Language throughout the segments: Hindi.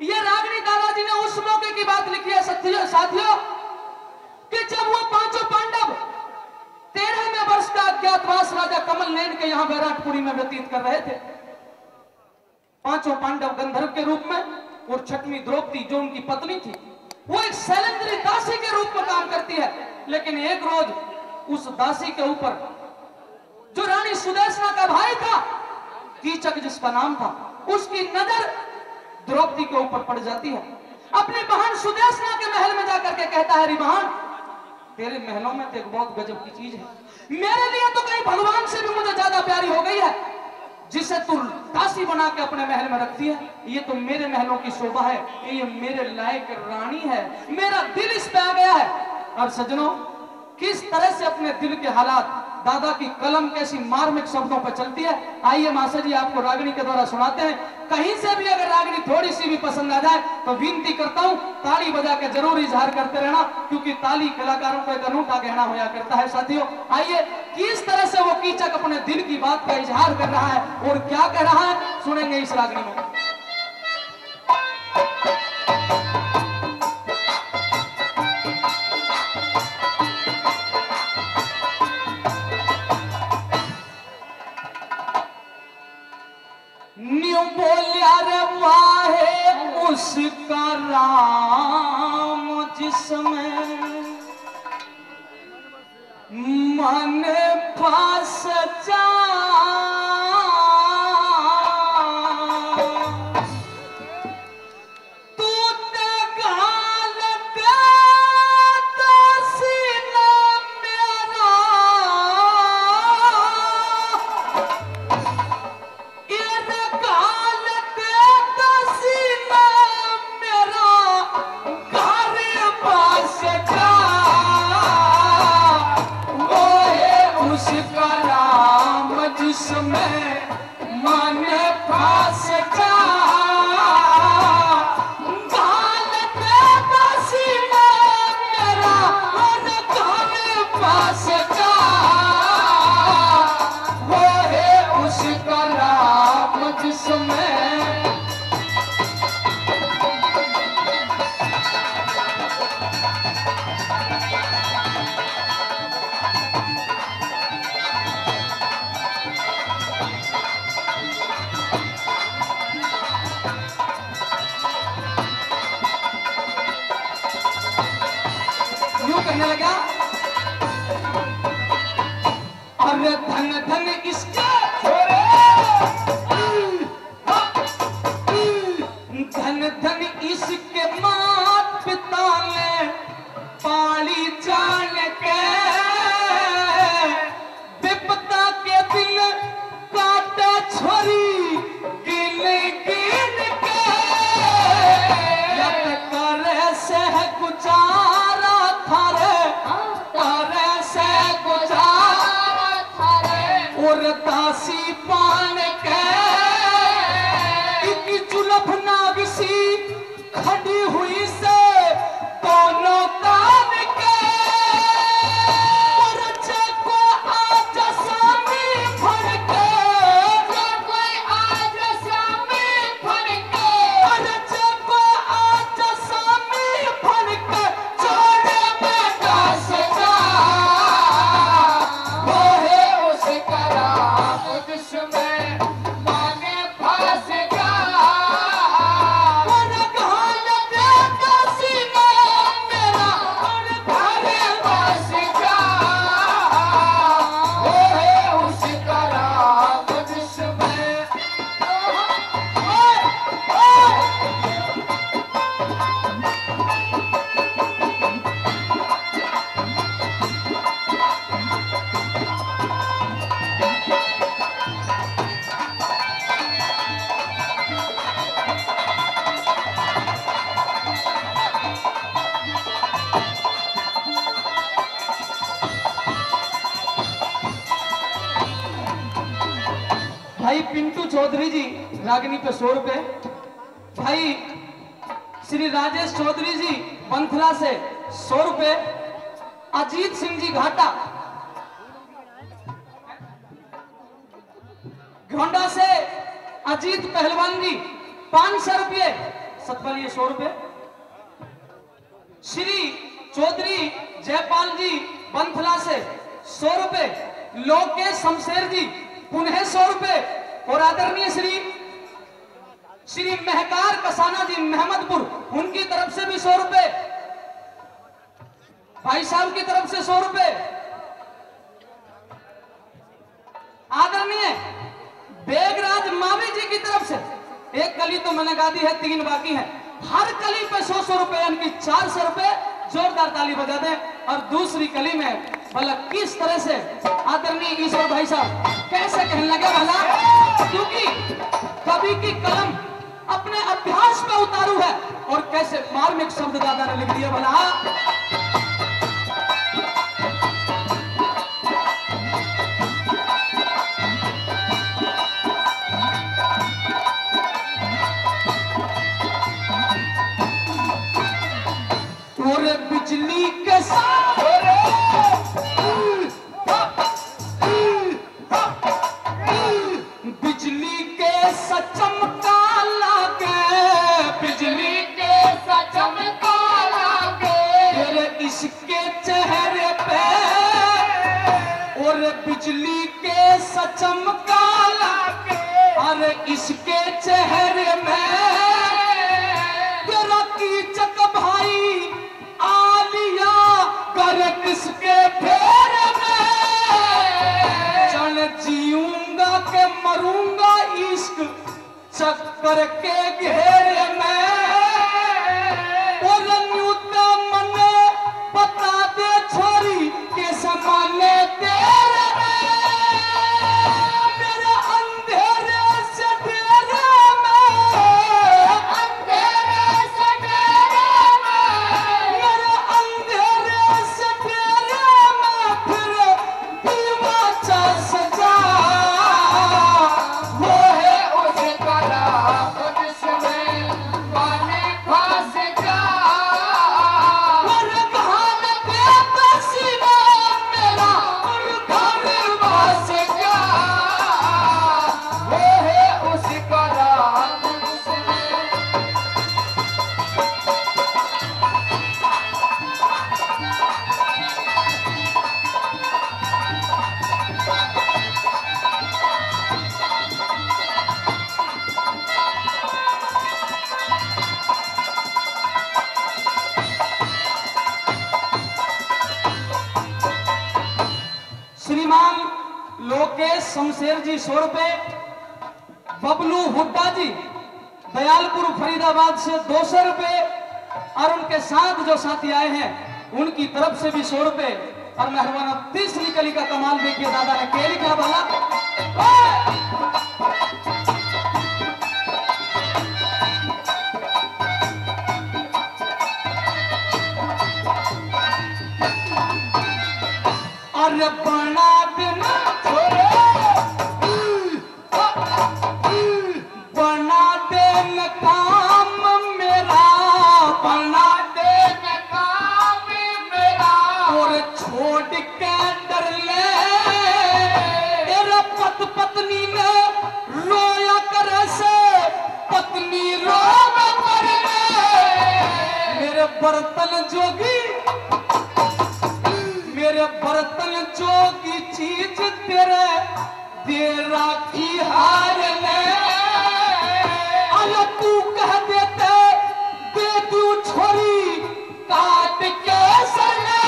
ये रागिनी दादाजी ने उस मौके की बात लिखी है साथियों कि जब वो पांचों पांडव 13वें वर्ष का अज्ञातवास राजा कमल नयन के यहां बैराटपुरी में व्यतीत कर रहे थे। पांचों पांडव गंधर्व के रूप में और छठवीं द्रौपदी जो उनकी पत्नी थी वो एक शैलेंद्री दासी के रूप में काम करती है। लेकिन एक रोज उस दासी के ऊपर जो रानी सुदेशना का भाई था, कीचक जिसका नाम था, उसकी नजर द्रौपदी के ऊपर पड़ जाती है। अपनी बहन सुदेशना के महल में जाकर के कहता है, री बहन तेरे महलों में तो एक बहुत गजब की चीज है, मेरे लिए तो कहीं भगवान से भी मुझे ज्यादा प्यारी हो गई है, जिसे तू दासी बना के अपने महल में रखती है। ये तो मेरे महलों की शोभा है, ये मेरे लायक रानी है, मेरा दिल इस पे आ गया है। और सज्जनों, किस तरह से अपने दिल के हालात दादा की कलम कैसी मार्मिक शब्दों पर चलती है, आइए मास्टर जी आपको रागिनी के द्वारा सुनाते हैं। कहीं से भी अगर रागिनी थोड़ी सी भी पसंद आ जाए तो विनती करता हूं ताली बजा के जरूर इजहार करते रहना, क्योंकि ताली कलाकारों का एक अनूठा गहना होया करता है। साथियों आइए किस तरह से वो कीचक अपने दिल की बात का इजहार कर रहा है और क्या कह रहा है सुनेंगे इस रागिनी में। बोलिया रे वाहे उसका राम जिसमें मन फंस जा, तू ते गाल दे तो सीना मेरा, जिसमें मन फंस जा, गाल दे पसीना मेरा मन गाल फंस जा, वो है उसका राम जिसमें। कहने लगा, अरे धन धन इसके छोरे, धन धन इसके मात पिता ने पाली जान के, विपदा के दिन काटे छोरी गिन गिन के, यत करे से गुजारा और दासी पान के, एक जुलफ नागिसी खड़ी हुई से दोनों तान के, और को आज सामी फन के, कोई आज सामी फन के, और को आज सामी फन के, छोड़े में दास जा, वो है उसका राम जिसमें मन फंस जा, मन गाल दे पसीना मेरा मन भरे बस जा, वो है उसका राम जिसमें। भाई पिंटू चौधरी जी रागिनी पे 100 रुपए, भाई श्री राजेश चौधरी जी पंथला से 100 रुपए, अजीत सिंह जी घाटा गोंडा से अजीत पहलवान जी 500 रुपये, सतपाल ये 100 रुपए। श्री चौधरी जयपाल जी बंथला से 100 रुपए। लोकेश शमशेर जी पुनः 100 रुपए। और आदरणीय श्री महकार कसाना जी महमदपुर, उनकी तरफ से भी 100 रुपए। भाई साहब की तरफ से 100 रुपए। आदरणीय बेगराज मावी जी की तरफ से, एक कली तो मैंने गा दी है, 3 बाकी है। हर कली पे 100 रुपए, यानी कि 400 रुपए। जोरदार ताली बजा दें। और दूसरी कली में भला किस तरह से आदरणीय ईश्वर भाई साहब कैसे कहने लगे भला, क्योंकि कवि की कलम अपने अभ्यास में उतारू है और कैसे मार्मिक शब्द दादा ने लिख दिया भला। और बिजली के साथ बिजली के सचमका लागे, बिजली के सचमका लागे तेरे इसके चेहरे पे। और बिजली के सचमका लागे अरे इसके चेहरे में तेरा कीचक भाई आलिया कर किसके फेरे में। चल जीऊंगा के मरूंगा इश्क चक्कर के घेरे में। और न्यूता मने बता दे छोरी के समाने तेरे में। मेरे अंधेरे से तेरे में, अंधेरे से तेरे में, मेरे अंधेरे से तेरे में फिर दीवा चा सजा। वो है उसका राम जिसमें पानी फांस जा। और घान पे पसीना मेरा और घर बस जा। वो है उसका राम जिसमें। श्रीमान लोकेश शमशेर जी 100 रुपए। बबलू हुड्डा जी दयालपुर फरीदाबाद से 200 रुपए। और उनके साथ जो साथी आए हैं उनकी तरफ से भी 100 रुपए। और मेहरबान तीसरी कली का कमाल देखिए दादा ने क्या लिखा भला। अरे बना देना बना देना काम मेरा, बना देना काम मेरा। और छोड़ के डर ले तेरा पत्नी ने रोया करे से पत्नी रोवे पर मेरे बर्तन जोगी, मेरे बर्तन जोगी चीज तेरे दे राखी हार ने। अरे तू कह देते दे तू छोरी काट के सने।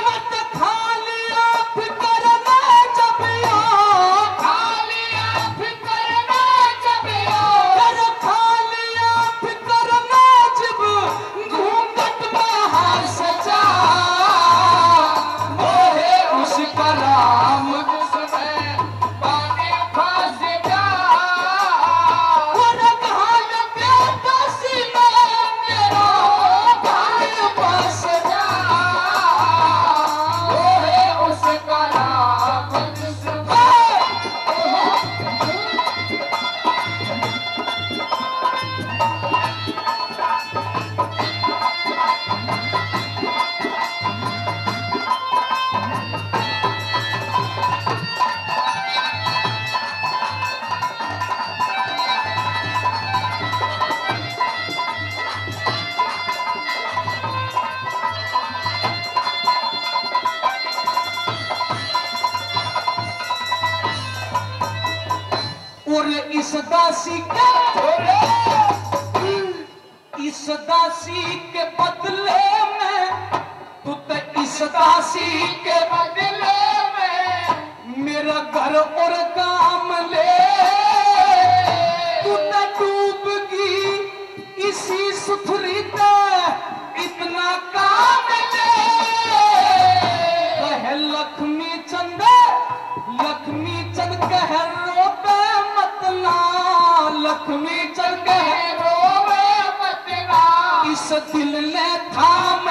मत खालिया फिकर ना जबिया, खालिया फिकर ना जबिया। अरे खालिया फिकर ना जब घूंघट में हाथ सजा। वो है उसका राम जिसमें पानी दासी के बदले में तू तो इस दासी के बदले में मेरा घर और काम ले, तू तो डूबगी इसी सुथरी पे इतना काम ले। कह लक्ष्मी चंद कह रोबे मतला, लक्ष्मी चंद कह रोबे मतला, इस दिल ने थाम